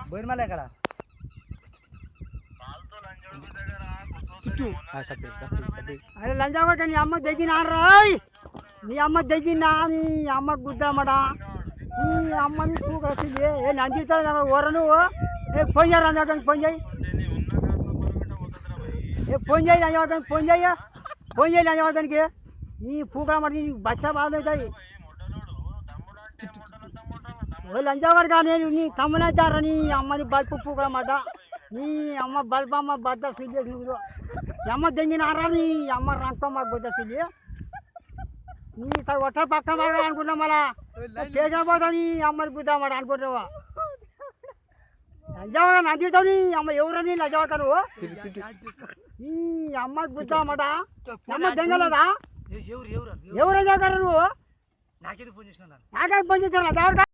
బోయినమల్ల ఎక్కడ అరే లంజా కొట్ట నీ అమ్మ దగ్గినా రాయ్ నీ అమ్మ దగ్గినా నీ అమ్మ గుద్దామడా నీ అమ్మని చూకొచ్చింది ఏ నందిస్తాను ఓర నువ్వు ఏ ఫోన్ చేయ రంజానికి ఫోన్ చేయి ఏ ఫోన్ చేయి లంజానికి ఫోన్ చేయి లంజానికి నీ పూగా మరి బచ్చ బాగుంటాయి లంజావాడు కానీ నీ తమ్మునేస్తారా నీ అమ్మని బల్పు పూకమాట నీ అమ్మ బల్పమ్మ బద్ద సిద్ధి నువ్వు అమ్మ దెంగినారా నీ అమ్మ రంకమ్మ బుద్ధ సిద్ధి నీ ఒట్ట పక్క బాగా అనుకుంటాం మళ్ళా చేసిపోతా నీ అమ్మని బుద్ధామాట అనుకుంటావా లంజావాడ నందిస్తావు నీ అమ్మ ఎవరని లంజావతా నువ్వు నీ అమ్మకి బుద్ధామాట అమ్మ దెంగలేదా ఎవరు లంజావుతారు నువ్వు నాకే ఫోన్ చేసిన